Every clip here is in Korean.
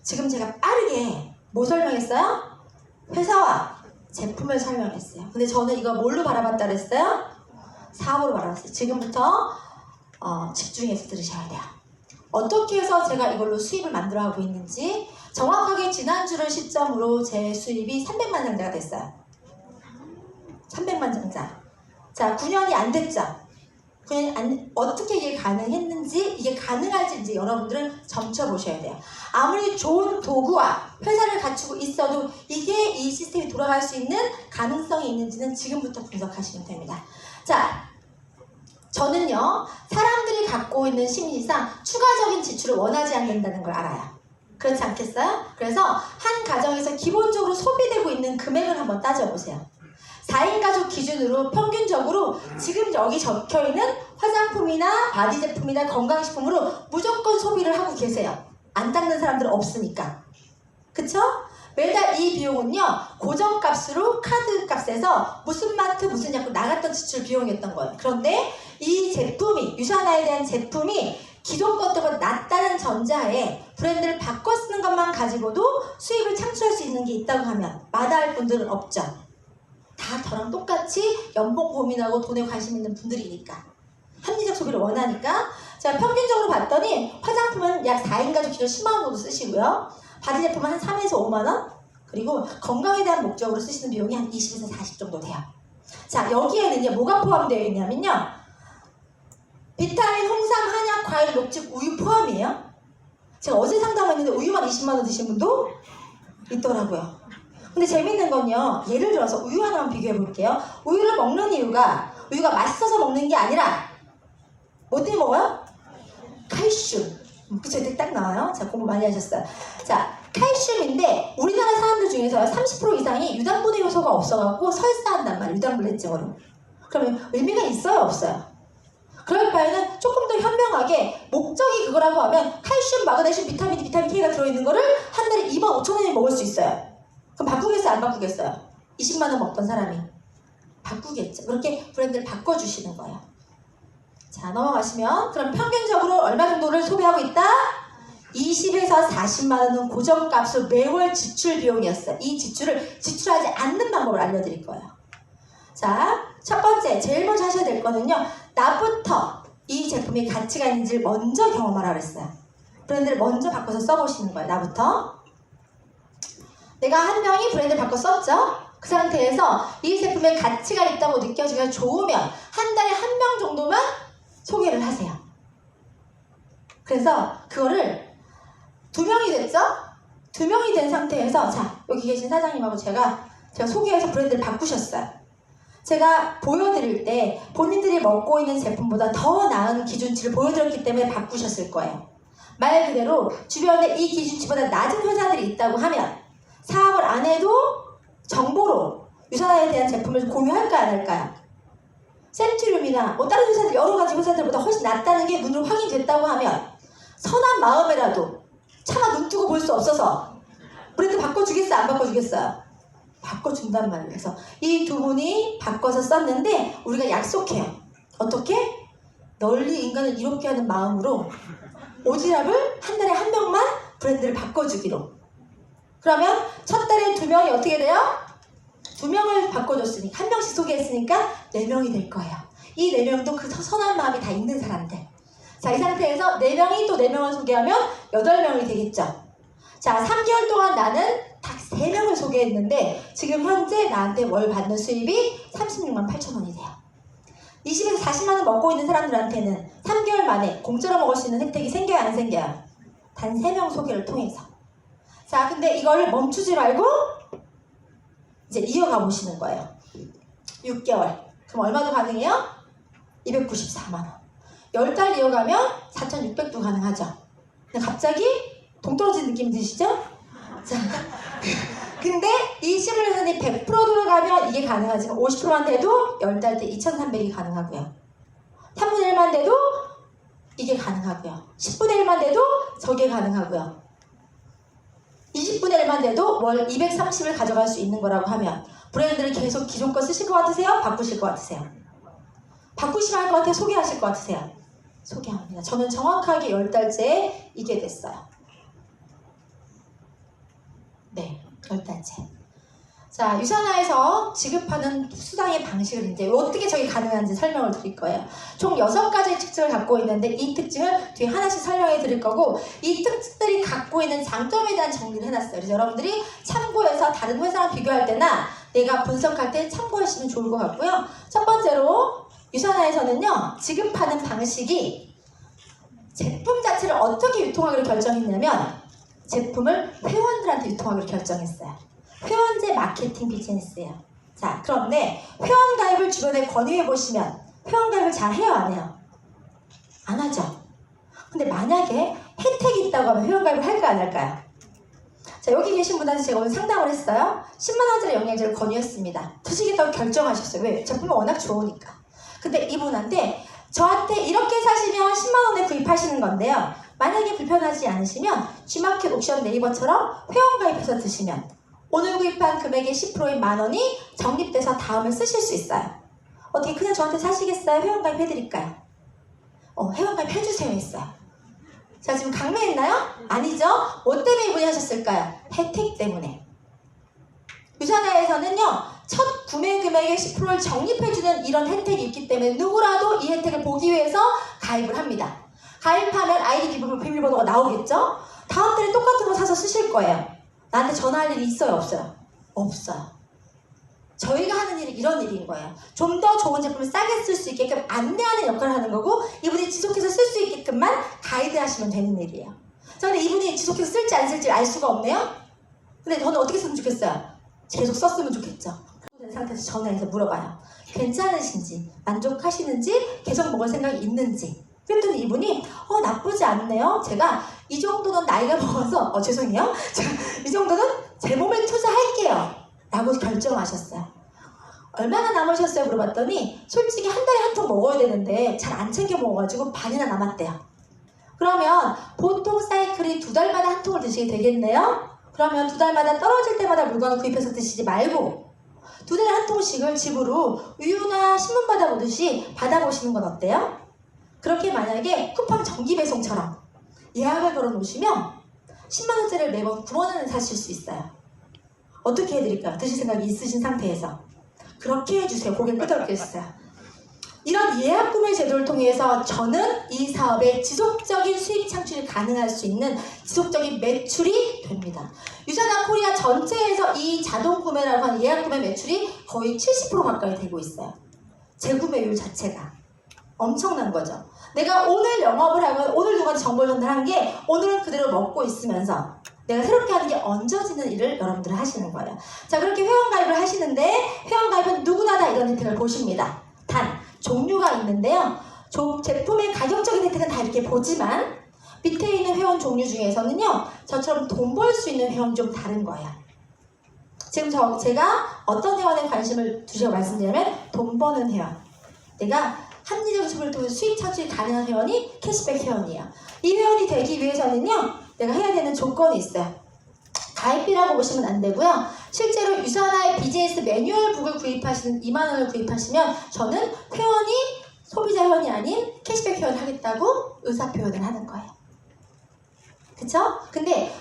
지금 제가 빠르게 뭐 설명했어요? 회사와 제품을 설명했어요. 근데 저는 이거 뭘로 바라봤다 그랬어요? 사업으로 바라봤어요. 지금부터 집중해서 들으셔야 돼요. 어떻게 해서 제가 이걸로 수입을 만들어가고 있는지. 정확하게 지난주를 시점으로 제 수입이 300만 상자가 됐어요. 300만 상자. 자, 9년이 안 됐죠? 어떻게 이게 가능했는지, 이게 가능할지 이제 여러분들은 점쳐보셔야 돼요. 아무리 좋은 도구와 회사를 갖추고 있어도 이게 이 시스템이 돌아갈 수 있는 가능성이 있는지는 지금부터 분석하시면 됩니다. 자, 저는요, 사람들이 갖고 있는 심리상 추가적인 지출을 원하지 않는다는 걸 알아요. 그렇지 않겠어요? 그래서 한 가정에서 기본적으로 소비되고 있는 금액을 한번 따져보세요. 4인 가족 기준으로 평균적으로 지금 여기 적혀있는 화장품이나 바디 제품이나 건강식품으로 무조건 소비를 하고 계세요. 안 닦는 사람들은 없으니까. 그쵸? 매달 이 비용은요, 고정값으로 카드값에서 무슨 마트 무슨 약국 나갔던 지출 비용이었던 거예요. 그런데 이 제품이, 유산화에 대한 제품이 기존 것들보다 낫다는 전자에 브랜드를 바꿔 쓰는 것만 가지고도 수익을 창출할 수 있는 게 있다고 하면 마다할 분들은 없죠. 다 저랑 똑같이 연봉 고민하고 돈에 관심 있는 분들이니까. 합리적 소비를 원하니까. 제가 평균적으로 봤더니 화장품은 약 4인 가족 기준 10만 원 정도 쓰시고요. 바디 제품은 한 3에서 5만 원. 그리고 건강에 대한 목적으로 쓰시는 비용이 한 20에서 40 정도 돼요. 자, 여기에는요, 뭐가 포함되어 있냐면요, 비타민, 홍삼, 한약, 과일, 녹즙, 우유 포함이에요. 제가 어제 상담했는데 우유만 20만 원 드신 분도 있더라고요. 근데 재밌는 건요, 예를 들어서 우유 하나만 비교해 볼게요. 우유를 먹는 이유가 우유가 맛있어서 먹는 게 아니라 뭐 때문에 먹어요? 칼슘. 그쵸? 이때 딱 나와요. 자, 공부 많이 하셨어요. 자, 칼슘인데 우리나라 사람들 중에서 30% 이상이 유당분해 요소가 없어갖고 설사한단 말이에요. 유당불내증으로. 그러면 의미가 있어요? 없어요? 그럴 바에는 조금 더 현명하게 목적이 그거라고 하면 칼슘, 마그네슘, 비타민 D, 비타민 K가 들어있는 거를 한 달에 25,000원에 먹을 수 있어요. 그럼 바꾸겠어요? 안 바꾸겠어요? 20만 원 먹던 사람이 바꾸겠죠. 그렇게 브랜드를 바꿔주시는 거예요. 자, 넘어가시면 그럼 평균적으로 얼마 정도를 소비하고 있다? 20에서 40만 원은 고정값으로 매월 지출 비용이었어요. 이 지출을 지출하지 않는 방법을 알려드릴 거예요. 자, 첫 번째, 제일 먼저 하셔야 될 거는요, 나부터 이 제품이 가치가 있는지를 먼저 경험하라 그랬어요. 브랜드를 먼저 바꿔서 써보시는 거예요. 나부터. 내가 한 명이 브랜드를 바꿔 썼죠? 그 상태에서 이 제품에 가치가 있다고 느껴지면 좋으면 한 달에 한 명 정도만 소개를 하세요. 그래서 그거를 2명이 됐죠? 2명이 된 상태에서, 자, 여기 계신 사장님하고 제가 소개해서 브랜드를 바꾸셨어요. 제가 보여드릴 때 본인들이 먹고 있는 제품보다 더 나은 기준치를 보여드렸기 때문에 바꾸셨을 거예요. 말 그대로 주변에 이 기준치보다 낮은 회사들이 있다고 하면 사업을 안 해도 정보로 유산화에 대한 제품을 공유할까요? 안 할까요? 센트륨이나 뭐 다른 회사들, 여러 가지 회사들보다 훨씬 낫다는 게 눈으로 확인됐다고 하면 선한 마음에라도 차마 눈 뜨고 볼 수 없어서 브랜드 바꿔주겠어요? 안 바꿔주겠어요? 바꿔준단 말이에요. 그래서 이 두 분이 바꿔서 썼는데 우리가 약속해요. 어떻게? 널리 인간을 이롭게 하는 마음으로 오지랖을 한 달에 한 명만 브랜드를 바꿔주기로. 그러면 첫 달에 2명이 어떻게 돼요? 2명을 바꿔줬으니까, 한 명씩 소개했으니까 4명이 될 거예요. 이 4명도 그 선한 마음이 다 있는 사람들. 자, 이 상태에서 4명이 또 4명을 소개하면 8명이 되겠죠. 자, 3개월 동안 나는 딱 3명을 소개했는데 지금 현재 나한테 월 받는 수입이 36만 8천 원이 돼요. 20에서 40만 원 먹고 있는 사람들한테는 3개월 만에 공짜로 먹을 수 있는 혜택이 생겨요? 안 생겨요? 단 3명 소개를 통해서. 자, 근데 이걸 멈추지 말고 이제 이어가 보시는 거예요. 6개월. 그럼 얼마도 가능해요? 294만 원. 10달 이어가면 4,600도 가능하죠. 근데 갑자기 동떨어진 느낌 드시죠? 자, 근데 이 시뮬레이션이 100% 돌아가면 이게 가능하지만 50%만 돼도 10달 때 2,300이 가능하고요. 3분의 1만 돼도 이게 가능하고요. 10분의 1만 돼도 저게 가능하고요. 20분의 1만 돼도 월 230을 가져갈 수 있는 거라고 하면 브랜드를 계속 기존 거 쓰실 것 같으세요? 바꾸실 것 같으세요? 바꾸시면 할 것 같아요? 소개하실 것 같으세요? 소개합니다. 저는 정확하게 10달째에 이게 됐어요. 열달째. 자, 유산화에서 지급하는 수당의 방식을 이제 어떻게 저게 가능한지 설명을 드릴 거예요. 총 6가지의 특징을 갖고 있는데 이 특징을 뒤에 하나씩 설명해 드릴 거고 이 특징들이 갖고 있는 장점에 대한 정리를 해놨어요. 그래서 여러분들이 참고해서 다른 회사랑 비교할 때나 내가 분석할 때 참고하시면 좋을 것 같고요. 첫 번째로 유산화에서는요. 지급하는 방식이 제품 자체를 어떻게 유통하기로 결정했냐면 제품을 회원들한테 유통하기로 결정했어요. 회원제 마케팅 비즈니스예요. 자, 그런데 회원 가입을 주변에 권유해보시면 회원 가입을 잘 해요, 안 해요? 안 하죠. 근데 만약에 혜택이 있다고 하면 회원 가입을 할까요, 안 할까요? 자, 여기 계신 분한테 제가 오늘 상담을 했어요. 10만원짜리 영양제를 권유했습니다. 드시겠다고 결정하셨어요. 왜? 제품이 워낙 좋으니까. 근데 이분한테 저한테 이렇게 사시면 10만원에 구입하시는 건데요. 만약에 불편하지 않으시면 G마켓 옥션 네이버처럼 회원 가입해서 드시면 오늘 구입한 금액의 10%인 만원이 적립돼서 다음에 쓰실 수 있어요. 어떻게 그냥 저한테 사시겠어요? 회원 가입 해드릴까요? 회원 가입 해주세요 했어요. 자, 지금 강매했나요? 아니죠? 뭐 때문에 이분이 하셨을까요? 혜택 때문에. 유산화에서는요, 첫 구매 금액의 10%를 적립해주는 이런 혜택이 있기 때문에 누구라도 이 혜택을 보기 위해서 가입을 합니다. 가입하면 아이디 비밀번호가 나오겠죠? 다음 달에 똑같은 거 사서 쓰실 거예요. 나한테 전화할 일이 있어요, 없어요? 없어요. 저희가 하는 일이 이런 일인 거예요. 좀 더 좋은 제품을 싸게 쓸 수 있게끔 안내하는 역할을 하는 거고 이분이 지속해서 쓸 수 있게끔만 가이드하시면 되는 일이에요. 근데 이분이 지속해서 쓸지 안 쓸지 알 수가 없네요? 근데 저는 어떻게 쓰면 좋겠어요? 계속 썼으면 좋겠죠. 그런 상태에서 전화해서 물어봐요. 괜찮으신지, 만족하시는지, 계속 먹을 생각이 있는지. 그랬더니 이분이 나쁘지 않네요. 제가 이 정도는 나이가 먹어서 죄송해요. 제가 이 정도는 제 몸에 투자할게요. 라고 결정하셨어요. 얼마나 남으셨어요? 물어봤더니 솔직히 한 달에 한 통 먹어야 되는데 잘 안 챙겨 먹어가지고 반이나 남았대요. 그러면 보통 사이클이 2달마다 한 통을 드시게 되겠네요. 그러면 2달마다 떨어질 때마다 물건을 구입해서 드시지 말고 2달에 한 통씩을 집으로 우유나 신문 받아보듯이 받아보시는 건 어때요? 그렇게 만약에 쿠팡 정기배송처럼 예약을 걸어 놓으시면 10만원짜리를 매번 9만원에 사실 수 있어요. 어떻게 해드릴까요? 드실 생각이 있으신 상태에서. 그렇게 해주세요. 고개를 끄덕여 주세요. 이런 예약 구매 제도를 통해서 저는 이 사업에 지속적인 수익 창출이 가능할 수 있는 지속적인 매출이 됩니다. 유산화 코리아 전체에서 이 자동 구매라고 하는 예약 구매 매출이 거의 70% 가까이 되고 있어요. 재구매율 자체가. 엄청난 거죠. 내가 오늘 영업을 하면 오늘 누가 정보를 전달한 게 오늘은 그대로 먹고 있으면서 내가 새롭게 하는 게 얹어지는 일을 여러분들은 하시는 거예요. 자, 그렇게 회원가입을 하시는데 회원가입은 누구나 다 이런 혜택을 보십니다. 단, 종류가 있는데요. 제품의 가격적인 혜택은 다 이렇게 보지만 밑에 있는 회원 종류 중에서는요. 저처럼 돈 벌 수 있는 회원이 좀 다른 거예요. 지금 제가 어떤 회원에 관심을 두시고 말씀드리면 돈 버는 회원. 내가 합리적 수입을 통해 수익 창출이 가능한 회원이 캐시백 회원이에요. 이 회원이 되기 위해서는요. 내가 해야 되는 조건이 있어요. 가입비라고 보시면 안 되고요. 실제로 유산화의 비즈니스 매뉴얼북을 구입하시는 2만원을 구입하시면 저는 회원이 소비자 회원이 아닌 캐시백 회원 하겠다고 의사표현을 하는 거예요. 그쵸? 근데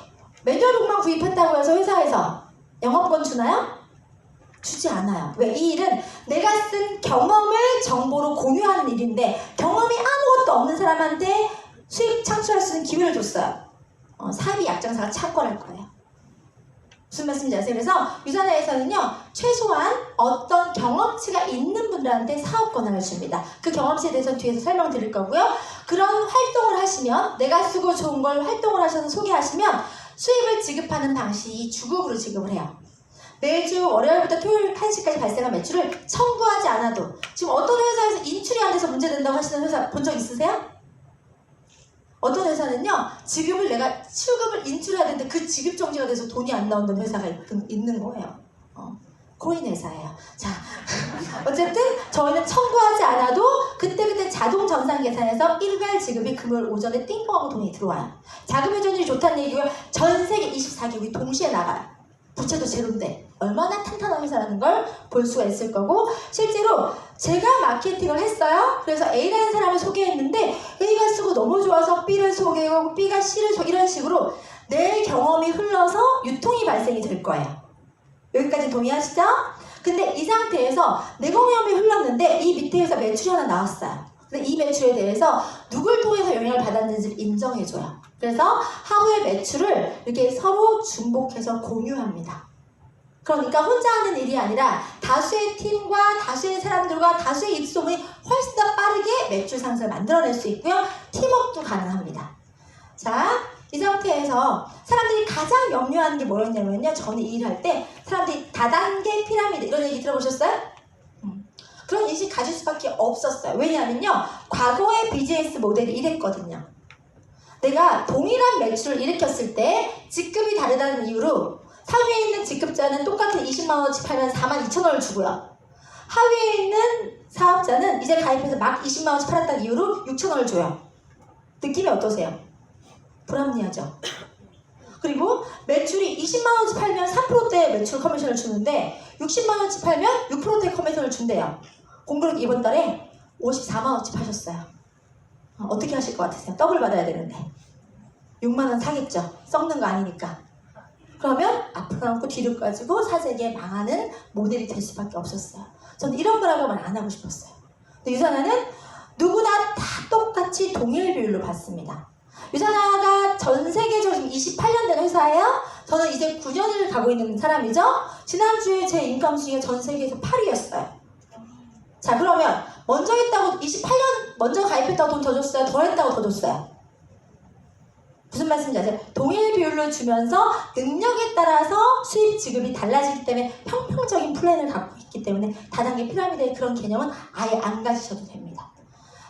매뉴얼북만 구입했다고 해서 회사에서 영업권 주나요? 주지 않아요. 왜? 이 일은 내가 쓴 경험을 정보로 공유하는 일인데 경험이 아무것도 없는 사람한테 수익 창출할 수 있는 기회를 줬어요. 사업이 약정사가 착권할 거예요. 무슨 말씀인지 아세요? 그래서 유산화에서는요. 최소한 어떤 경험치가 있는 분들한테 사업 권한을 줍니다. 그 경험치에 대해서 뒤에서 설명드릴 거고요. 그런 활동을 하시면 내가 쓰고 좋은 걸 활동을 하셔서 소개하시면 수입을 지급하는 방식이 주급으로 지급을 해요. 매주 월요일부터 토요일 1시까지 발생한 매출을 청구하지 않아도 지금 어떤 회사에서 인출이 안 돼서 문제된다고 하시는 회사 본 적 있으세요? 어떤 회사는요. 지급을 내가 수급을 인출해야 되는데 그 지급 정지가 돼서 돈이 안 나온다는 회사가 있는 거예요. 코인 회사예요. 자, 어쨌든 저희는 청구하지 않아도 그때그때 자동 전산 계산에서 일괄 지급이 금요일 오전에 띵동하고 돈이 들어와요. 자금 회전율이 좋다는 얘기고요. 전 세계 24개국이 동시에 나가요. 부채도 제로인데 얼마나 탄탄한 회사라는 걸 볼 수가 있을 거고 실제로 제가 마케팅을 했어요. 그래서 A라는 사람을 소개했는데 A가 쓰고 너무 좋아서 B를 소개하고 B가 C를 이런 식으로 내 경험이 흘러서 유통이 발생이 될 거예요. 여기까지 동의하시죠? 근데 이 상태에서 내 경험이 흘렀는데 이 밑에서 매출이 하나 나왔어요. 근데 이 매출에 대해서 누굴 통해서 영향을 받았는지를 인정해줘요. 그래서 하루의 매출을 이렇게 서로 중복해서 공유합니다. 그러니까 혼자 하는 일이 아니라 다수의 팀과 다수의 사람들과 다수의 입소문이 훨씬 더 빠르게 매출 상승을 만들어낼 수 있고요. 팀워크도 가능합니다. 자, 이 상태에서 사람들이 가장 염려하는 게 뭐였냐면요. 저는 이 일을 할 때 사람들이 다단계 피라미드 이런 얘기 들어보셨어요? 그런 인식 가질 수밖에 없었어요. 왜냐하면요. 과거의 비즈니스 모델이 이랬거든요. 내가 동일한 매출을 일으켰을 때 직급이 다르다는 이유로 상위에 있는 직급자는 똑같은 20만원어치 팔면 42,000원을 주고요. 하위에 있는 사업자는 이제 가입해서 막 20만원어치 팔았다는 이유로 6,000원을 줘요. 느낌이 어떠세요? 불합리하죠? 그리고 매출이 20만원어치 팔면 3%대 매출 커미션을 주는데 60만원어치 팔면 6%대 커미션을 준대요. 공교롭게 이번 달에 54만원어치 파셨어요. 어떻게 하실 것 같으세요? 더블 받아야 되는데 6만원 사겠죠? 썩는 거 아니니까. 그러면 앞으로 남고 뒤로 가지고 사재기에 망하는 모델이 될 수밖에 없었어요. 저는 이런 거라고 말 안 하고 싶었어요. 근데 유산화는 누구나 다 똑같이 동일 비율로 받습니다. 유산화가 전 세계적으로 28년 된 회사예요. 저는 이제 9년을 가고 있는 사람이죠. 지난주에 제 인컴 수익이 전 세계에서 8위였어요. 자, 그러면 먼저 했다고 28년 먼저 가입했다고 돈 더 줬어요? 더 했다고 더 줬어요? 무슨 말씀인지 아세요? 동일 비율로 주면서 능력에 따라서 수입 지급이 달라지기 때문에 평평적인 플랜을 갖고 있기 때문에 다단계 피라미드의 그런 개념은 아예 안 가지셔도 됩니다.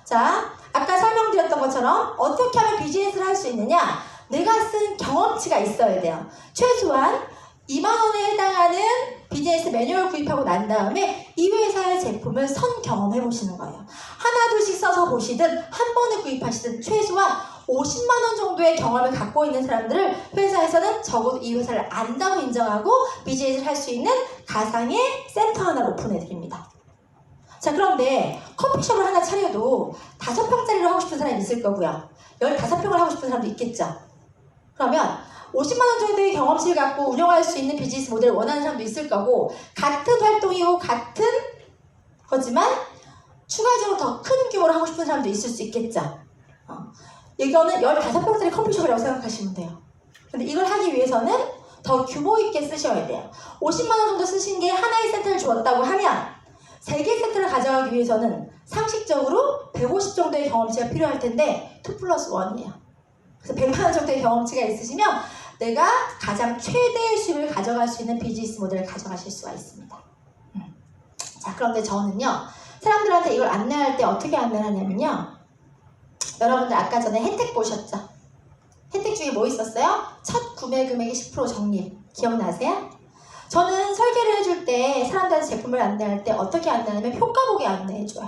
자, 아까 설명드렸던 것처럼 어떻게 하면 비즈니스를 할 수 있느냐? 내가 쓴 경험치가 있어야 돼요. 최소한 2만원에 해당하는 비즈니스 매뉴얼 구입하고 난 다음에 이 회사의 제품을 선 경험해 보시는 거예요. 하나 둘씩 써서 보시든 한 번에 구입하시든 최소한 50만원 정도의 경험을 갖고 있는 사람들을 회사에서는 적어도 이 회사를 안다고 인정하고 비즈니스를 할 수 있는 가상의 센터 하나를 오픈해 드립니다. 자, 그런데 커피숍을 하나 차려도 5평짜리로 하고 싶은 사람이 있을 거고요. 15평을 하고 싶은 사람도 있겠죠. 그러면 50만원 정도의 경험치를 갖고 운영할 수 있는 비즈니스 모델을 원하는 사람도 있을 거고, 같은 활동이고 같은 거지만 추가적으로 더 큰 규모로 하고 싶은 사람도 있을 수 있겠죠. 이거는 15평짜리 커피숍이라고 생각하시면 돼요. 근데 이걸 하기 위해서는 더 규모 있게 쓰셔야 돼요. 50만원 정도 쓰신 게 하나의 센터를 주었다고 하면 3개 센터를 가져가기 위해서는 상식적으로 150 정도의 경험치가 필요할 텐데 2+1이에요. 그래서 100만원 정도의 경험치가 있으시면 내가 가장 최대의 수익을 가져갈 수 있는 비즈니스 모델을 가져가실 수가 있습니다. 자, 그런데 저는요, 사람들한테 이걸 안내할 때 어떻게 안내를 하냐면요, 여러분들 아까 전에 혜택 보셨죠? 혜택 중에 뭐 있었어요? 첫 구매 금액의 10% 적립. 기억나세요? 저는 설계를 해줄 때 사람들한테 제품을 안내할 때 어떻게 안내하냐면 효과 보기 안내해줘요.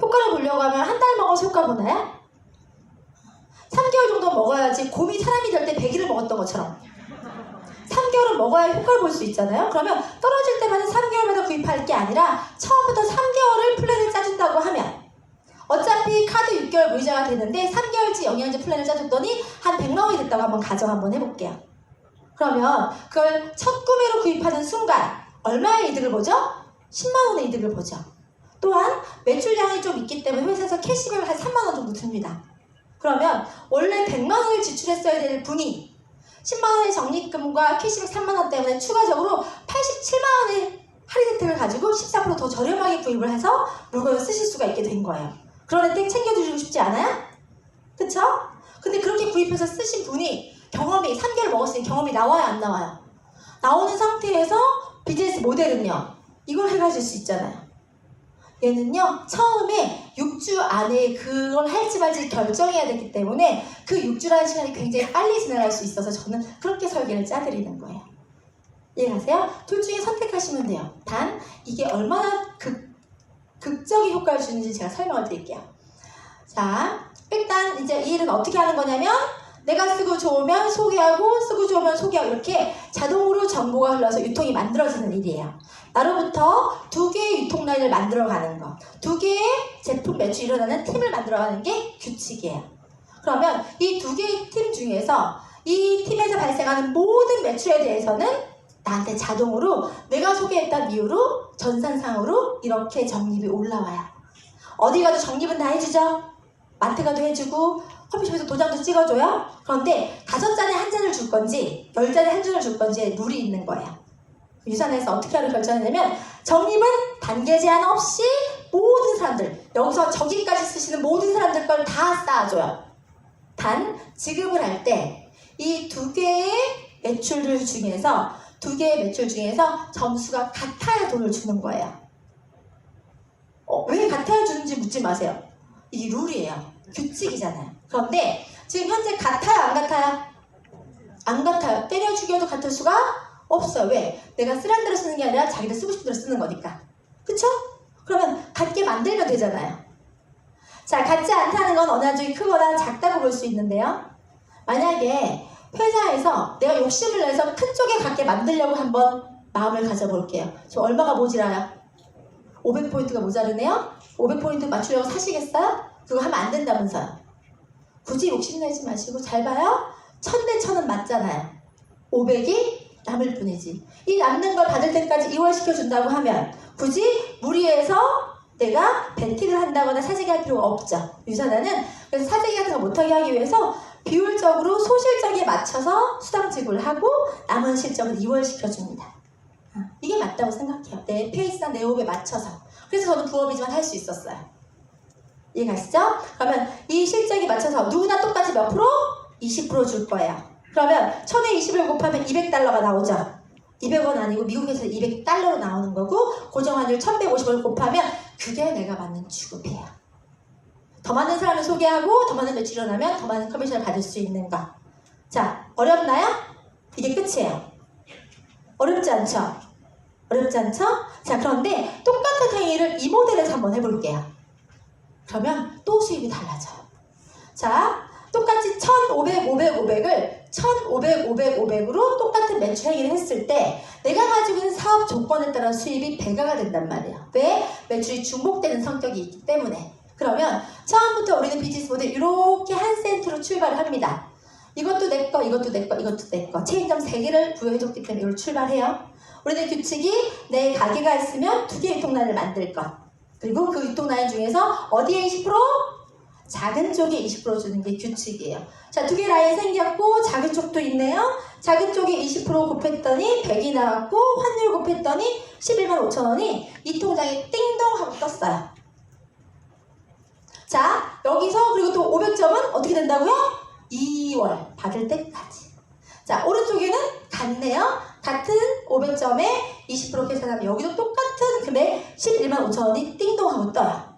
효과를 보려고 하면 한 달 먹어서 효과 보나요? 3개월 정도 먹어야지 곰이 사람이 될 때 100일을 먹었던 것처럼 3개월은 먹어야 효과를 볼 수 있잖아요. 그러면 떨어질 때마다 3개월마다 구입할 게 아니라 처음부터 3개월을 플랜을 짜준다고 하면 어차피 카드 6개월 무이자가 되는데 3개월치 영양제 플랜을 짜줬더니 한 100만 원이 됐다고 한번 가정 한번 해볼게요. 그러면 그걸 첫 구매로 구입하는 순간 얼마의 이득을 보죠? 10만 원의 이득을 보죠. 또한 매출량이 좀 있기 때문에 회사에서 캐시백을 한 3만 원 정도 줍니다. 그러면 원래 100만 원을 지출했어야 될 분이 10만 원의 적립금과 캐시백 3만 원 때문에 추가적으로 87만 원의 할인 혜택을 가지고 14% 더 저렴하게 구입을 해서 물건을 쓰실 수가 있게 된 거예요. 그런 혜택 챙겨주시고 싶지 않아요? 그쵸? 근데 그렇게 구입해서 쓰신 분이 경험이 3개월 먹었으니 경험이 나와요, 안 나와요? 나오는 상태에서 비즈니스 모델은요, 이걸 해가실 수 있잖아요. 얘는요, 처음에 6주 안에 그걸 할지 말지 결정해야 되기 때문에 그 6주라는 시간이 굉장히 빨리 지나갈 수 있어서 저는 그렇게 설계를 짜드리는 거예요. 이해가세요? 둘 중에 선택하시면 돼요. 단 이게 얼마나 극적인 효과를 주는지 제가 설명을 드릴게요. 자, 일단 이제 이 일은 어떻게 하는 거냐면 내가 쓰고 좋으면 소개하고 쓰고 좋으면 소개하고 이렇게 자동으로 정보가 흘러서 유통이 만들어지는 일이에요. 나로부터 2개의 유통 라인을 만들어가는 것, 2개의 제품 매출이 일어나는 팀을 만들어가는 게 규칙이에요. 그러면 이 2개의 팀 중에서 이 팀에서 발생하는 모든 매출에 대해서는 나한테 자동으로 내가 소개했던 이유로 전산상으로 이렇게 적립이 올라와요. 어디 가도 적립은 다 해주죠. 마트 가도 해주고 커피숍에서 도장도 찍어줘요. 그런데 5잔에 1잔을 줄 건지 10잔에 1잔을 줄 건지 룰이 있는 거예요. 유산에서 어떻게 하는 결정했냐면 적립은 단계 제한 없이 모든 사람들, 여기서 저기까지 쓰시는 모든 사람들 걸 다 쌓아줘요. 단 지급을 할 때 이 2개의 매출 중에서 점수가 같아야 돈을 주는 거예요. 왜 같아야 주는지 묻지 마세요. 이게 룰이에요. 규칙이잖아요. 그런데 지금 현재 같아요, 안 같아요? 안 같아요. 때려 죽여도 같을 수가 없어요. 왜? 내가 쓰란 대로 쓰는 게 아니라 자기들 쓰고 싶은 대로 쓰는 거니까. 그쵸? 그러면 같게 만들면 되잖아요. 자, 같지 않다는 건 어느 한쪽이 크거나 작다고 볼 수 있는데요. 만약에 회사에서 내가 욕심을 내서 큰 쪽에 같게 만들려고 한번 마음을 가져볼게요. 저 얼마가 모자라요? 500포인트가 모자르네요? 500포인트 맞추려고 사시겠어요? 그거 하면 안 된다면서요. 굳이 욕심내지 마시고 잘 봐요. 1000대 1000은 맞잖아요. 500이 남을 뿐이지. 이 남는 걸 받을 때까지 이월시켜준다고 하면 굳이 무리해서 내가 벤티를 한다거나 사재기 할 필요가 없죠. 유산화는 그래서 사재기 같은 거 못하게 하기 위해서 비율적으로 소실적에 맞춰서 수당 지급을 하고 남은 실적을 이월시켜줍니다. 이게 맞다고 생각해요. 내 페이스나 내 호흡에 맞춰서. 그래서 저는 부업이지만 할 수 있었어요. 이해가시죠? 그러면 이 실적에 맞춰서 누구나 똑같이 몇 프로? 20% 줄 거예요. 그러면 1000에 20을 곱하면 200달러가 나오죠. 200원 아니고 미국에서 200달러로 나오는 거고 고정환율 1150을 곱하면 그게 내가 받는 주급이에요. 더 많은 사람을 소개하고 더 많은 매출이 일어나면 더 많은 커미션을 받을 수 있는 거. 자, 어렵나요? 이게 끝이에요. 어렵지 않죠? 어렵지 않죠? 자, 그런데 똑같은 행위를 이 모델에서 한번 해볼게요. 그러면 또 수입이 달라져요. 자, 똑같이 1500, 500, 500을 1500, 500, 500으로 똑같은 매출 행위를 했을 때 내가 가지고 있는 사업 조건에 따라 수입이 배가가 된단 말이에요. 왜? 매출이 중복되는 성격이 있기 때문에. 그러면 처음부터 우리는 비즈니스 모델 이렇게 한 센트로 출발을 합니다. 이것도 내 거, 이것도 내 거, 이것도 내 거. 체인점 3개를 부여해줬기 때문에 이걸 출발해요. 우리는 규칙이 내 가게가 있으면 2개의 유통라인을 만들 것. 그리고 그 유통라인 중에서 어디에 20%? 작은 쪽에 20% 주는 게 규칙이에요. 자, 2개 라인 생겼고 작은 쪽도 있네요. 작은 쪽에 20% 곱했더니 100이 나왔고 환율 곱했더니 11만 5천 원이 이 통장에 띵동 하고 떴어요. 자, 여기서 그리고 또 500점은 어떻게 된다고요? 2월 받을 때까지. 자, 오른쪽에는 같네요. 같은 500점에 20% 계산하면 여기도 똑같은 금액 11만 5천 원이 띵동 하고 떠요.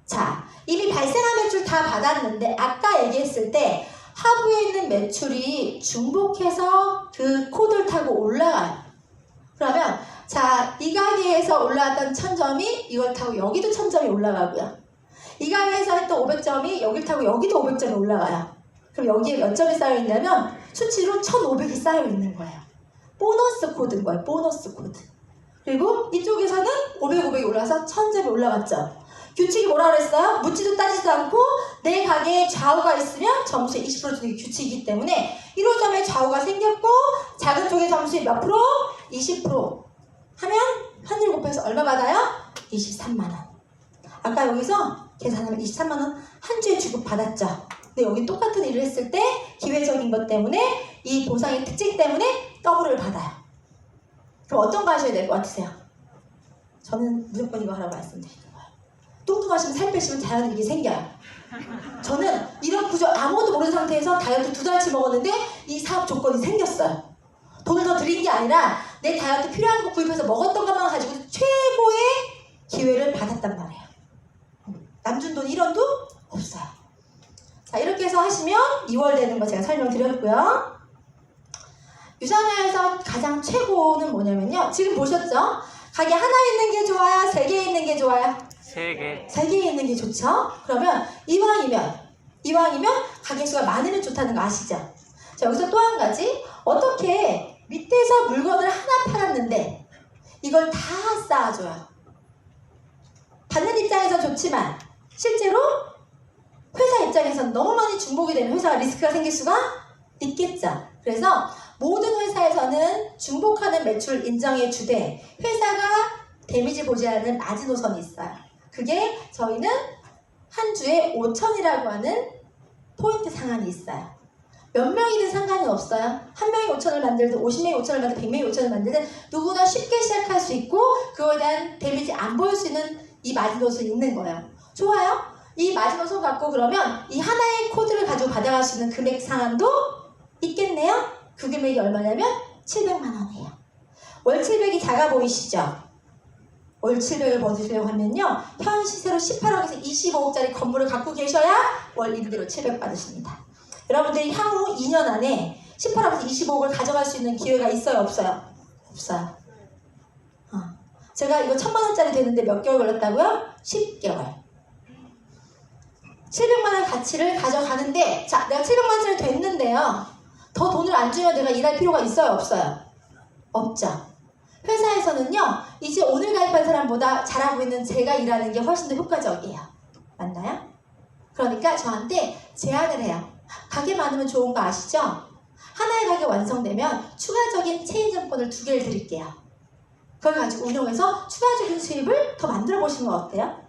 자, 이미 발생한 매출 다 받았는데 아까 얘기했을 때 하부에 있는 매출이 중복해서 그 코드를 타고 올라가요. 그러면 자, 이 가게에서 올라왔던 1000점이 이걸 타고 여기도 1000점이 올라가고요. 이 가게에서 했던 500점이 여기를 타고 여기도 500점이 올라가요. 그럼 여기에 몇 점이 쌓여있냐면 수치로 1500이 쌓여있는 거예요. 보너스 코드인 거예요. 보너스 코드. 그리고 이쪽에서는 500, 500이 올라서 1000점이 올라갔죠. 규칙이 뭐라 그랬어요? 묻지도 따지도 않고 내 가게에 좌우가 있으면 점수에 20% 주는 게 규칙이기 때문에 1호점에 좌우가 생겼고 작은 쪽의 점수에 몇 프로? 20% 하면 환율 곱해서 얼마 받아요? 23만 원. 아까 여기서 계산하면 23만 원 한 주에 주급받았죠. 근데 여기 똑같은 일을 했을 때 기회적인 것 때문에 이 보상의 특징 때문에 더블을 받아요. 그럼 어떤 거 하셔야 될 것 같으세요? 저는 무조건 이거 하라고 말씀드리는 거예요. 뚱뚱하시면 살 빼시면 자연히 이게 생겨요. 저는 이런 구조 아무것도 모르는 상태에서 다이어트 2달치 먹었는데 이 사업 조건이 생겼어요. 돈을 더 드린 게 아니라 내 다이어트 필요한 거 구입해서 먹었던 것만 가지고 최고의 기회를 받았단 말이에요. 남준 돈 1원도 없어요. 자, 이렇게 해서 하시면 2월 되는 거 제가 설명드렸고요. 유산화에서 가장 최고는 뭐냐면요. 지금 보셨죠? 가게 하나 있는 게 좋아요? 3개 있는 게 좋아요? 3개. 3개 있는 게 좋죠? 그러면 이왕이면 이왕이면 가게수가 많으면 좋다는 거 아시죠? 자, 여기서 또 한 가지. 어떻게 밑에서 물건을 하나 팔았는데 이걸 다 쌓아줘요. 받는 입장에서 좋지만 실제로 회사 입장에서는 너무 많이 중복이 되는 회사가 리스크가 생길 수가 있겠죠. 그래서 모든 회사에서는 중복하는 매출 인정해 주되 회사가 데미지 보지 않는 마지노선이 있어요. 그게 저희는 한 주에 5,000이라고 하는 포인트 상한이 있어요. 몇 명이든 상관이 없어요. 한 명이 5,000을 만들든 50명이 5,000을 만들든 100명이 5,000을 만들든 누구나 쉽게 시작할 수 있고 그거에 대한 데미지 안 보일 수 있는 이 마지노선이 있는 거예요. 좋아요? 이 마지노선 갖고 그러면 이 하나의 코드를 가지고 받아갈 수 있는 금액 상한도 있겠네요. 그 금액이 얼마냐면 700만 원이에요. 월 700이 작아 보이시죠? 월 700을 버티려고 하면요. 현 시세로 18억에서 25억짜리 건물을 갖고 계셔야 월 임대료 700 받으십니다. 여러분들이 향후 2년 안에 18억에서 25억을 가져갈 수 있는 기회가 있어요? 없어요? 없어요. 제가 이거 1,000만 원짜리 되는데 몇 개월 걸렸다고요? 10개월. 700만 원 가치를 가져가는데 자, 내가 700만 원짜리 됐는데요. 더 돈을 안 주면 내가 일할 필요가 있어요? 없어요? 없죠. 회사에서는요. 이제 오늘 가입한 사람보다 잘하고 있는 제가 일하는 게 훨씬 더 효과적이에요. 맞나요? 그러니까 저한테 제안을 해요. 가게 많으면 좋은 거 아시죠? 하나의 가게 완성되면 추가적인 체인점권을 2개를 드릴게요. 그걸 가지고 운영해서 추가적인 수입을 더 만들어 보시는 거 어때요?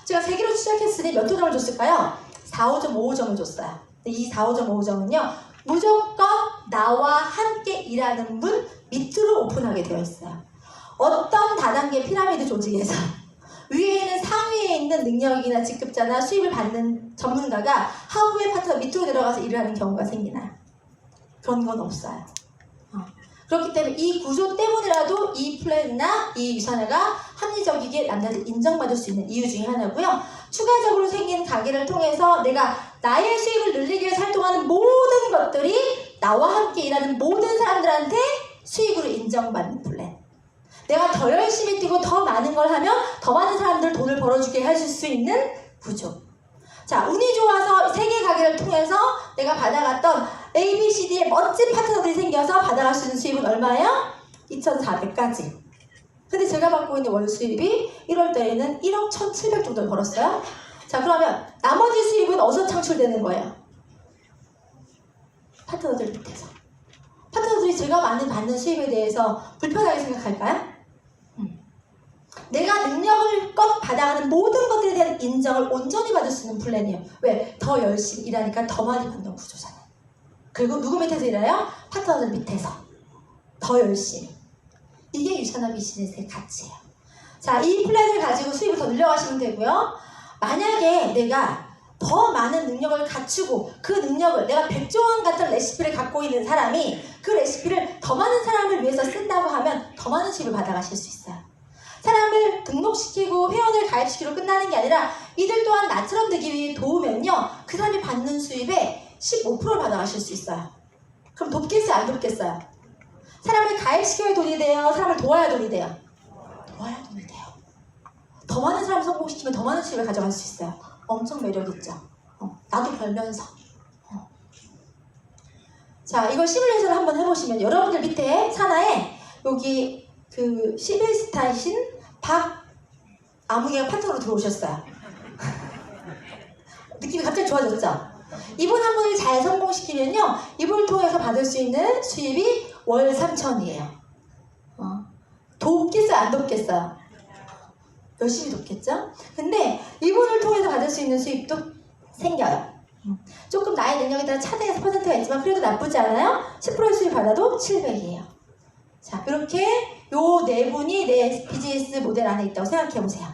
제가 3개로 시작했으니 몇 호점을 줬을까요? 45.55점을 줬어요. 이 45.55점은요. 무조건 나와 함께 일하는 분 밑으로 오픈하게 되어 있어요. 어떤 다단계 피라미드 조직에서 위에 있는 상위에 있는 능력이나 직급자나 수입을 받는 전문가가 하부의 파트너 밑으로 내려가서 일을 하는 경우가 생기나요? 그런 건 없어요. 그렇기 때문에 이 구조 때문이라도 이 플랜이나 이 유산화가 합리적이게 남자들 인정받을 수 있는 이유 중에 하나고요. 추가적으로 생긴 가게를 통해서 내가 나의 수입을 늘리기 위해서 활동하는 모든 것들이 나와 함께 일하는 모든 사람들한테 수익으로 인정받는 플랜. 내가 더 열심히 뛰고 더 많은 걸 하면 더 많은 사람들 돈을 벌어주게 해줄 수 있는 구조. 자, 운이 좋아서 3개 가게를 통해서 내가 받아갔던 A, B, C, D의 멋진 파트너들이 생겨서 받아갈 수 있는 수입은 얼마예요? 2,400까지. 근데 제가 받고 있는 월 수입이 1월 달에는 1억 1,700 정도를 벌었어요. 자, 그러면 나머지 수입은 어디서 창출되는 거예요? 파트너들 밑에서. 파트너들이 제가 많이 받는 수입에 대해서 불편하게 생각할까요? 내가 능력을 껏 받아가는 모든 것들에 대한 인정을 온전히 받을 수 있는 플랜이에요. 왜? 더 열심히 일하니까 더 많이 받는 구조잖아요. 그리고 누구 밑에서 일해요? 파트너들 밑에서. 더 열심히. 이게 유산화 비즈니스의 가치예요. 자, 이 플랜을 가지고 수입을 더 늘려가시면 되고요. 만약에 내가 더 많은 능력을 갖추고 그 능력을 내가 백종원 같은 레시피를 갖고 있는 사람이 그 레시피를 더 많은 사람을 위해서 쓴다고 하면 더 많은 수입을 받아가실 수 있어요. 사람을 등록시키고 회원을 가입시키고 끝나는 게 아니라 이들 또한 나처럼 되기 도우면요. 그 사람이 받는 수입의 15%를 받아가실 수 있어요. 그럼 돕겠어요? 안 돕겠어요? 사람을 가입시켜야 돈이 돼요? 사람을 도와야 돈이 돼요? 도와야 돈이 돼요. 더 많은 사람을 성공시키면 더 많은 수입을 가져갈 수 있어요. 엄청 매력있죠? 나도 벌면서. 자, 이걸 시뮬레이션을 한번 해보시면 여러분들 밑에 산하에 여기 그 11스타이신 박아무개가 파트너로 들어오셨어요. 느낌이 갑자기 좋아졌죠? 이분 한 분을 잘 성공시키면요. 이분을 통해서 받을 수 있는 수입이 월 3,000이에요. 돕겠어요? 안 돕겠어요? 열심히 돕겠죠? 근데 이분을 통해서 받을 수 있는 수입도 생겨요. 조금 나의 능력에 따라 차등해서 퍼센트가 있지만 그래도 나쁘지 않아요? 10%의 수입 받아도 700이에요. 자, 이렇게 요 네 분이 내 비즈니스 모델 안에 있다고 생각해보세요.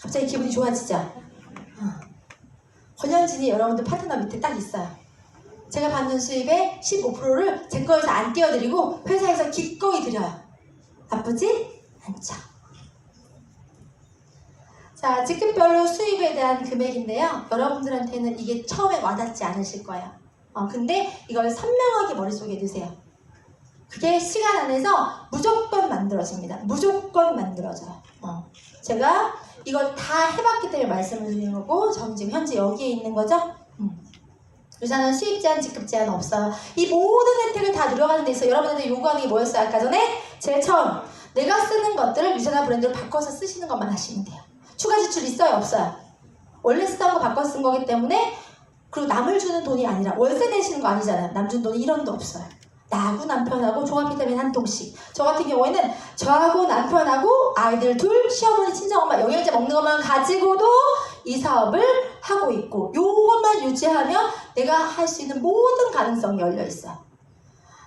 갑자기 기분이 좋아지죠? 권현진이 여러분들 파트너 밑에 딱 있어요. 제가 받는 수입의 15%를 제 거에서 안 띄워드리고 회사에서 기꺼이 드려요. 나쁘지 않죠? 자, 직급별로 수입에 대한 금액인데요. 여러분들한테는 이게 처음에 와닿지 않으실 거예요. 근데 이걸 선명하게 머릿속에 넣으세요. 그게 시간 안에서 무조건 만들어집니다. 무조건 만들어져요. 제가 이걸 다 해봤기 때문에 말씀을 드리는 거고, 전 지금 현재 여기에 있는 거죠? 유산은 수입 제한, 직급 제한 없어요. 이 모든 혜택을 다 누려가는 데 있어 여러분한테 요구하는 게 뭐였어요? 아까 전에 제일 처음 내가 쓰는 것들을 유산화 브랜드로 바꿔서 쓰시는 것만 하시면 돼요. 추가 지출 있어요? 없어요? 원래 쓰던 거 바꿔 쓴 거기 때문에 그리고 남을 주는 돈이 아니라 월세 내시는 거 아니잖아요. 남 준 돈이 1원도 없어요. 나하고 남편하고 종합 비타민 한 통씩. 저 같은 경우에는 저하고 남편하고 아이들 둘, 시어머니, 친정엄마 영양제 먹는 것만 가지고도 이 사업을 하고 있고 요것만 유지하면 내가 할 수 있는 모든 가능성이 열려 있어요.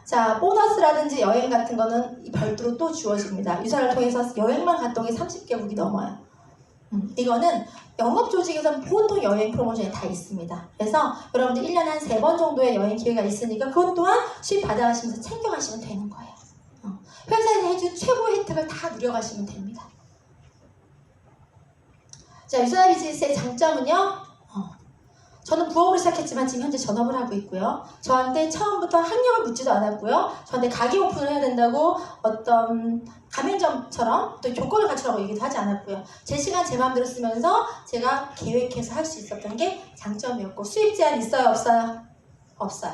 자, 보너스라든지 여행 같은 거는 별도로 또 주어집니다. 유산을 통해서 여행만 갔던 게 30개국이 넘어요. 이거는 영업조직에서는 보통 여행 프로모션이 다 있습니다. 그래서 여러분들 1년에 한 3번 정도의 여행 기회가 있으니까 그것 또한 수입 받아가시면서 챙겨가시면 되는 거예요. 회사에서 해준 최고의 혜택을 다 누려가시면 됩니다. 자, 유산화 비즈니스의 장점은요. 저는 부업으로 시작했지만 지금 현재 전업을 하고 있고요. 저한테 처음부터 학력을 묻지도 않았고요. 저한테 가게 오픈을 해야 된다고 어떤 가맹점처럼 또 조건을 갖추라고 얘기도 하지 않았고요. 제 시간 제 마음대로 쓰면서 제가 계획해서 할 수 있었던 게 장점이었고 수입 제한 있어요? 없어요? 없어요.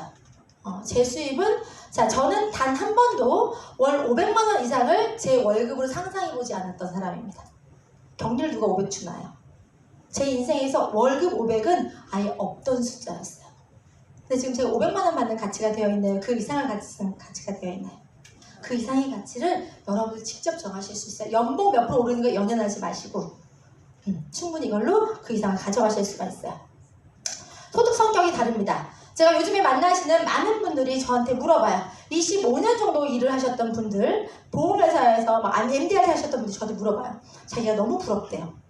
제 수입은 자 저는 단 한 번도 월 500만 원 이상을 제 월급으로 상상해보지 않았던 사람입니다. 격리를 누가 500 주나요? 제 인생에서 월급 500은 아예 없던 숫자였어요. 근데 지금 제가 500만 원 받는 가치가 되어 있나요? 그 이상의 가치가 되어 있나요? 그 이상의 가치를 여러분들 직접 정하실 수 있어요. 연봉 몇 프로 오르는 거 연연하지 마시고 충분히 이걸로 그 이상을 가져가실 수가 있어요. 소득 성격이 다릅니다. 제가 요즘에 만나시는 많은 분들이 저한테 물어봐요. 25년 정도 일을 하셨던 분들, 보험회사에서 MDR 하셨던 분들이 저한테 물어봐요. 자기가 너무 부럽대요.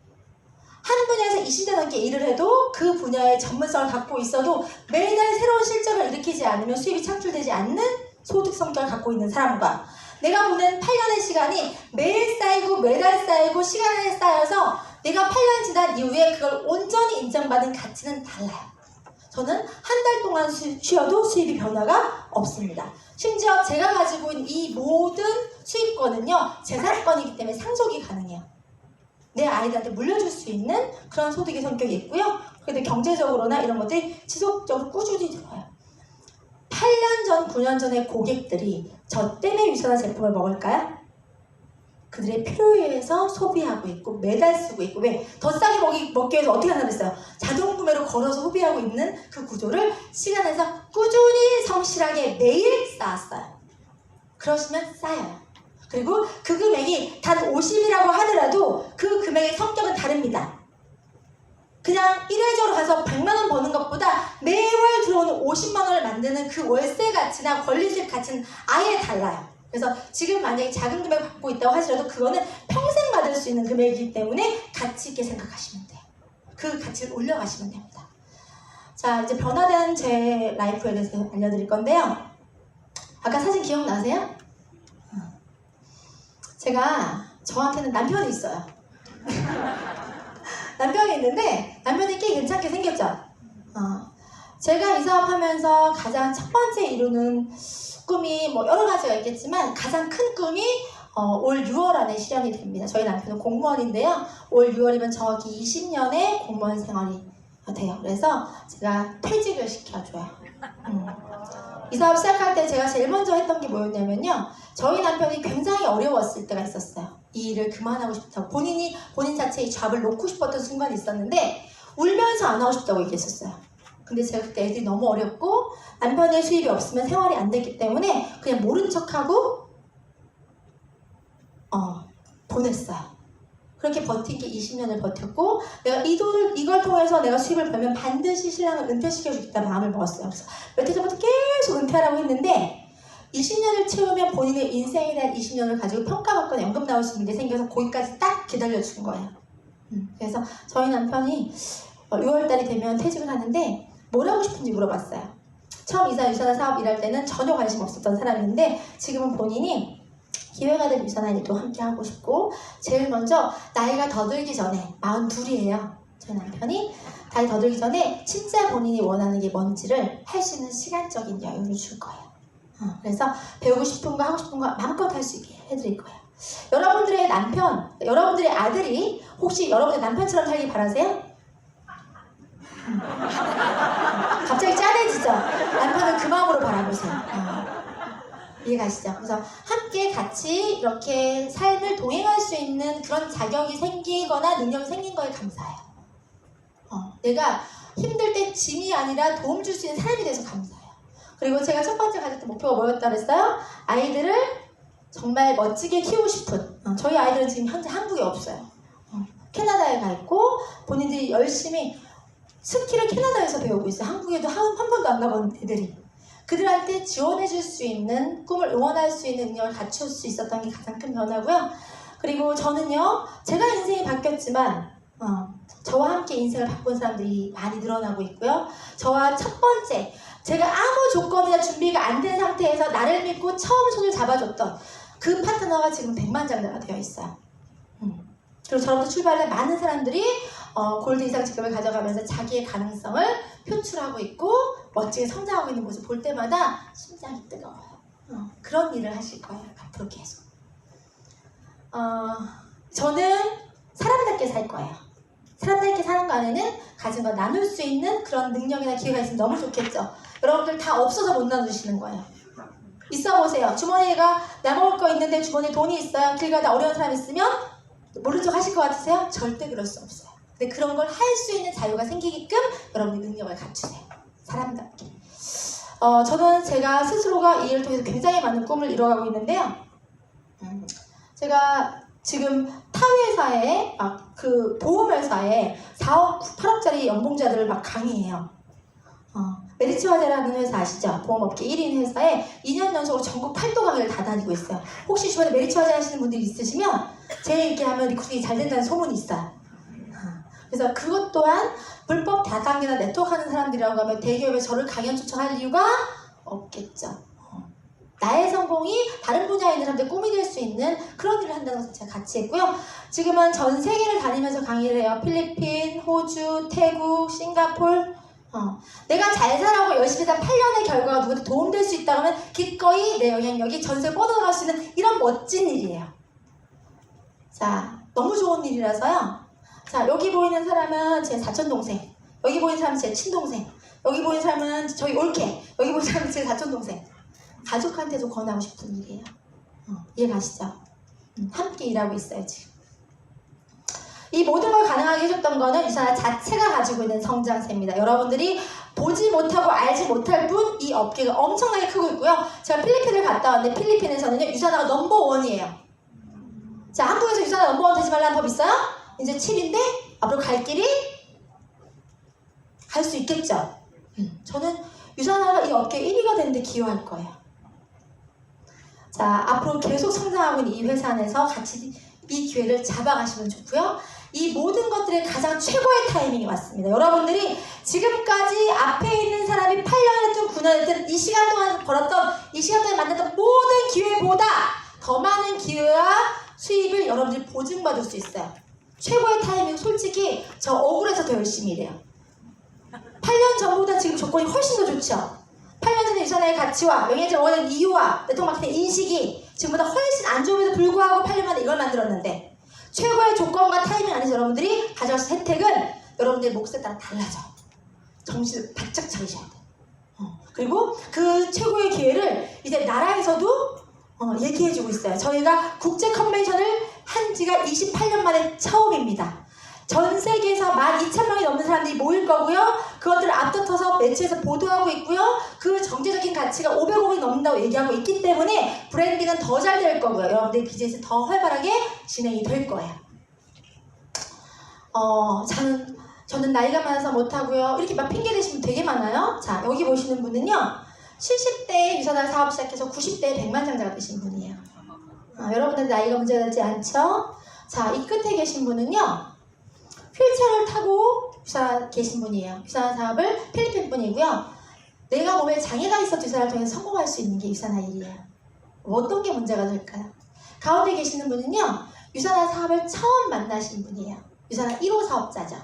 한 분야에서 20년 넘게 일을 해도 그 분야의 전문성을 갖고 있어도 매달 새로운 실적을 일으키지 않으면 수입이 창출되지 않는 소득 성격을 갖고 있는 사람과 내가 보낸 8년의 시간이 매일 쌓이고 매달 쌓이고 시간에 쌓여서 내가 8년 지난 이후에 그걸 온전히 인정받은 가치는 달라요. 저는 한 달 동안 쉬어도 수입이 변화가 없습니다. 심지어 제가 가지고 있는 이 모든 수입권은요 재산권이기 때문에 상속이 가능해요. 내 아이들한테 물려줄 수 있는 그런 소득의 성격이 있고요. 그런데 경제적으로나 이런 것들이 지속적으로 꾸준히 들어와요. 8년 전, 9년 전의 고객들이 저 때문에 유산화 제품을 먹을까요? 그들의 필요에 의해서 소비하고 있고 매달 쓰고 있고 왜? 더 싸게 먹기 위해서 어떻게 하나 했어요? 자동 구매로 걸어서 소비하고 있는 그 구조를 시간에서 꾸준히 성실하게 매일 쌓았어요. 그러시면 쌓여요. 그리고 그 금액이 단 50이라고 하더라도 그 금액의 성격은 다릅니다. 그냥 일회적으로 가서 100만 원 버는 것보다 매월 들어오는 50만 원을 만드는 그 월세 가치나 권리 수입 가치는 아예 달라요. 그래서 지금 만약에 작은 금액을 받고 있다고 하시더라도 그거는 평생 받을 수 있는 금액이기 때문에 가치 있게 생각하시면 돼요. 그 가치를 올려가시면 됩니다. 자, 이제 변화된 제 라이프에 대해서 알려드릴 건데요. 아까 사진 기억나세요? 저한테는 남편이 있어요. 남편이 있는데 남편이 꽤 괜찮게 생겼죠? 제가 이 사업하면서 가장 첫 번째 이루는 꿈이 여러 가지가 있겠지만 가장 큰 꿈이 올 6월 안에 실현이 됩니다. 저희 남편은 공무원인데요. 올 6월이면 정확히 20년의 공무원 생활이 돼요. 그래서 제가 퇴직을 시켜줘요. 이 사업 시작할 때 제가 제일 먼저 했던 게 뭐였냐면요. 저희 남편이 굉장히 어려웠을 때가 있었어요. 이 일을 그만하고 싶다고 본인 자체의 잡을 놓고 싶었던 순간이 있었는데 울면서 안 하고 싶다고 얘기했었어요. 근데 제가 그때 애들이 너무 어렵고 남편의 수입이 없으면 생활이 안 됐기 때문에 그냥 모른 척하고 보냈어요. 그렇게 버티기 20년을 버텼고 내가 이걸 통해서 내가 수입을 벌면 반드시 신랑을 은퇴시켜주겠다 마음을 먹었어요. 그래서 몇 해 전부터 계속 은퇴하라고 했는데 20년을 채우면 본인의 인생에 대한 20년을 가지고 평가받거나 연금 나올 수 있는 게 생겨서 거기까지 딱 기다려준 거예요. 그래서 저희 남편이 6월달이 되면 퇴직을 하는데 뭘 하고 싶은지 물어봤어요. 처음 유산화 사업 일할 때는 전혀 관심 없었던 사람인데 지금은 본인이 기회가 된 유산화 일도 함께 하고 싶고 제일 먼저 나이가 더 들기 전에 42이에요. 저희 남편이 나이 더 들기 전에 진짜 본인이 원하는 게 뭔지를 할 수 있는 시간적인 여유를 줄 거예요. 그래서 배우고 싶은 거 하고 싶은 거 마음껏 할 수 있게 해드릴 거예요. 여러분들의 남편, 여러분들의 아들이 혹시 여러분의 남편처럼 살길 바라세요? 갑자기 짠해지죠? 이해가시죠? 남편을 그 마음으로 바라보세요. 이해가시죠? 그래서 함께 같이 이렇게 삶을 동행할 수 있는 그런 자격이 생기거나 능력이 생긴 거에 감사해요. 내가 힘들 때 짐이 아니라 도움 줄 수 있는 사람이 돼서 감사해요. 그리고 제가 첫 번째 가졌던 목표가 뭐였다 그랬어요? 아이들을 정말 멋지게 키우고 싶은, 저희 아이들은 지금 현재 한국에 없어요. 캐나다에 가 있고 본인들이 열심히 스키를 캐나다에서 배우고 있어요. 한국에도 한 번도 안 가본 애들이. 그들한테 지원해줄 수 있는, 꿈을 응원할 수 있는 능력을 갖출 수 있었던 게 가장 큰 변화고요. 그리고 저는요, 제가 인생이 바뀌었지만 저와 함께 인생을 바꾼 사람들이 많이 늘어나고 있고요. 저와 첫 번째, 제가 아무 조건이나 준비가 안 된 상태에서 나를 믿고 처음 손을 잡아줬던 그 파트너가 지금 백만장자가 되어 있어요. 그리고 저로부터 출발한 많은 사람들이 골드 이상 직급을 가져가면서 자기의 가능성을 표출하고 있고 멋지게 성장하고 있는 모습을 볼 때마다 심장이 뜨거워요. 그런 일을 하실 거예요. 앞으로 계속. 저는 사람답게 살 거예요. 사람답게 사는 거 안에는 가진 거 나눌 수 있는 그런 능력이나 기회가 있으면 너무 좋겠죠. 여러분들 다 없어서 못 나누시는 거예요. 있어 보세요. 주머니가 나 먹을 거 있는데 주머니에 돈이 있어요. 길 가다 어려운 사람 있으면 모른 척 하실 것 같으세요? 절대 그럴 수 없어요. 근데 그런 걸 할 수 있는 자유가 생기게끔 여러분이 능력을 갖추세요. 사람답게. 저는 제가 스스로가 이 일을 통해서 굉장히 많은 꿈을 이뤄가고 있는데요. 제가 지금 타 회사에 그 보험회사에 4억, 8억짜리 연봉자들을 막 강의해요. 메리츠 화재라는 회사 아시죠? 보험업계 1인 회사에 2년 연속으로 전국 8도 강의를 다 다니고 있어요. 혹시 주변에 메리츠 화재 하시는 분들이 있으시면 제 얘기 하면 리크루팅이 잘 된다는 소문이 있어요. 그래서 그것 또한 불법 다단계나 네트워크 하는 사람들이라고 하면 대기업에 저를 강연 초청할 이유가 없겠죠. 나의 성공이 다른 분야에 있는 사람들 꿈이 될 수 있는 그런 일을 한다는 것을 제가 같이 했고요. 지금은 전 세계를 다니면서 강의를 해요. 필리핀, 호주, 태국, 싱가폴. 내가 잘 살아고 열심히 산 8년의 결과가 누구한테 도움될 수 있다고 하면 기꺼이 내 영향력이 전세에 뻗어나갈 수 있는 이런 멋진 일이에요. 자, 너무 좋은 일이라서요. 자, 여기 보이는 사람은 제 사촌동생, 여기 보이는 사람은 제 친동생, 여기 보이는 사람은 저희 올케, 여기 보이는 사람은 제 사촌동생. 가족한테도 권하고 싶은 일이에요. 이해 가시죠? 함께 일하고 있어요, 지금. 이 모든 걸 가능하게 해줬던 거는 유산화 자체가 가지고 있는 성장세입니다. 여러분들이 보지 못하고 알지 못할 뿐 이 업계가 엄청나게 크고 있고요. 제가 필리핀을 갔다 왔는데 필리핀에서는요, 유산화가 넘버원이에요. 자, 한국에서 유산화 넘버원 되지 말라는 법 있어요? 이제 7인데 앞으로 갈 길이 갈 수 있겠죠. 저는 유산화가 이 업계 1위가 되는데 기여할 거예요. 자, 앞으로 계속 성장하고 있는 이 회사 안에서 같이 이 기회를 잡아가시면 좋고요. 이 모든 것들의 가장 최고의 타이밍이 왔습니다. 여러분들이 지금까지 앞에 있는 사람이 8년이든 9년이든 이 시간 동안 벌었던, 이 시간 동안 만났던 모든 기회보다 더 많은 기회와 수입을 여러분들이 보증받을 수 있어요. 최고의 타이밍은 솔직히 저 억울해서 더 열심히 일해요. 8년 전보다 지금 조건이 훨씬 더 좋죠. 8년 전에 유산화의 가치와 명예를 원하는 이유와 네트워크 마케팅 인식이 지금보다 훨씬 안 좋음에도 불구하고 8년 만에 이걸 만들었는데 최고의 조건과 타이밍 안에서 여러분들이 가져갈 수 있는 혜택은 여러분들의 몫에 따라 달라져. 정신을 바짝 차리셔야 돼요. 그리고 그 최고의 기회를 이제 나라에서도 얘기해주고 있어요. 저희가 국제 컨벤션을 한 지가 28년 만에 처음입니다. 전 세계에서 12,000명이 넘는 사람들이 모일 거고요. 그것들을 앞다퉈서 매체에서 보도하고 있고요. 그 정제적인 가치가 500억이 넘는다고 얘기하고 있기 때문에 브랜딩은 더 잘 될 거고요. 여러분들의 비즈니스 더 활발하게 진행이 될 거예요. 저는 나이가 많아서 못하고요. 이렇게 막 핑계 대시면 되게 많아요. 자, 여기 보시는 분은요. 70대에 유산화 사업 시작해서 90대에 백만장자가 되신 분이에요. 여러분들 나이가 문제가 되지 않죠? 자, 이 끝에 계신 분은요. 휠체어를 타고 계신 분이에요. 유산화 사업을 필리핀 분이고요. 내가 몸에 장애가 있어도 유산화를 통해서 성공할 수 있는 게 유산화 일이에요. 어떤 게 문제가 될까요? 가운데 계시는 분은요. 유산화 사업을 처음 만나신 분이에요. 유산화 1호 사업자죠.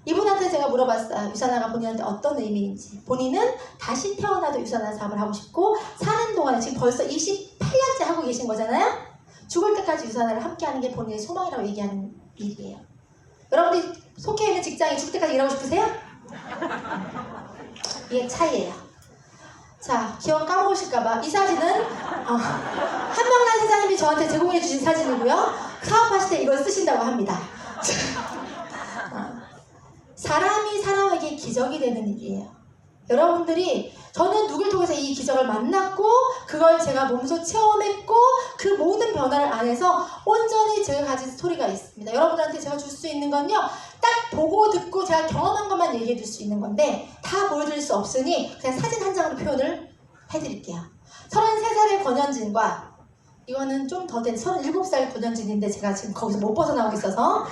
이분한테 제가 물어봤어요. 유산화가 본인한테 어떤 의미인지. 본인은 다시 태어나도 유산화 사업을 하고 싶고 사는 동안에 지금 벌써 28년째 하고 계신 거잖아요. 죽을 때까지 유산화를 함께 하는 게 본인의 소망이라고 얘기하는 일이에요. 여러분들이 속해 있는 직장에 죽을 때까지 일하고 싶으세요? 이게 차이예요. 자, 기억 까먹으실까봐 이 사진은 한명란 사장님이 저한테 제공해 주신 사진이고요. 사업하실 때 이걸 쓰신다고 합니다. 사람이 사람에게 기적이 되는 일이에요. 여러분들이 저는 누굴 통해서 이 기적을 만났고 그걸 제가 몸소 체험했고 그 모든 변화를 안에서 온전히 제가 가진 스토리가 있습니다. 여러분들한테 제가 줄 수 있는 건요, 딱 보고 듣고 제가 경험한 것만 얘기해 줄 수 있는 건데 다 보여드릴 수 없으니 그냥 사진 한 장으로 표현을 해드릴게요. 33살의 권현진과 이거는 좀 더 된 37살 권현진인데 제가 지금 거기서 못 벗어나고 있어서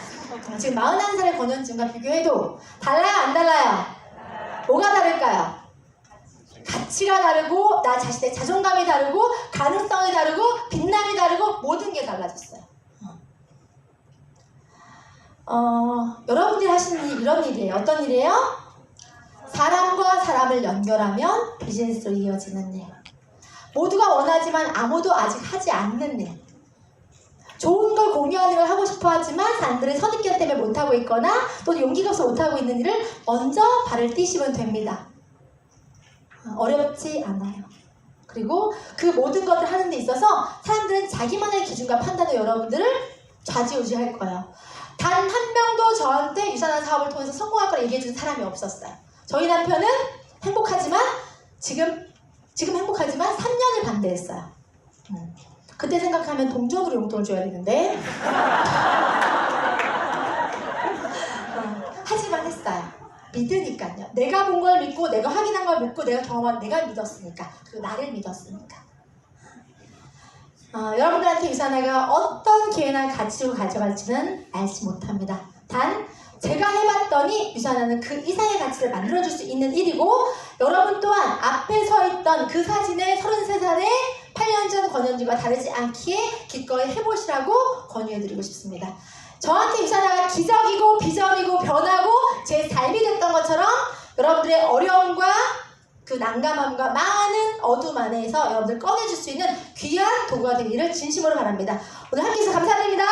지금 41살의 권현진과 비교해도 달라요 안 달라요? 뭐가 다를까요? 가치가 다르고 나 자신의 자존감이 다르고 가능성이 다르고 빛남이 다르고 모든 게 달라졌어요. 여러분들이 하시는 일이 이런 일이에요. 어떤 일이에요? 사람과 사람을 연결하면 비즈니스로 이어지는 일. 모두가 원하지만 아무도 아직 하지 않는 일. 좋은 걸 공유하는 걸 하고 싶어 하지만 사람들의 선입견 때문에 못하고 있거나 또 용기가 없어 못하고 있는 일을 먼저 발을 띄시면 됩니다. 어렵지 않아요. 그리고 그 모든 것을 하는 데 있어서 사람들은 자기만의 기준과 판단으로 여러분들을 좌지우지할 거예요. 단 한 명도 저한테 유산한 사업을 통해서 성공할 걸 얘기해 준 사람이 없었어요. 저희 남편은 행복하지만 지금 행복하지만 3년을 반대했어요. 그때 생각하면 동전으로 용돈을 줘야 되는데 하지만 했어요. 믿으니까요. 내가 본 걸 믿고 내가 확인한 걸 믿고 내가 경험한 내가 믿었으니까 그리고 나를 믿었으니까. 여러분들한테 유산화가 어떤 기회나 가치로 가져갈지는 알지 못합니다. 단 제가 해봤더니 유산화는 그 이상의 가치를 만들어줄 수 있는 일이고 여러분 또한 앞에 서 있던 그 사진의 33살의 8년 전 권현진과 다르지 않기에 기꺼이 해보시라고 권유해드리고 싶습니다. 저한테 유산화가 기적이고 비전이고 변하고 제 삶이 됐던 것처럼 여러분들의 어려움과 그 난감함과 많은 어둠 안에서 여러분들 꺼내줄 수 있는 귀한 도구가 되기를 진심으로 바랍니다. 오늘 함께해서 감사드립니다.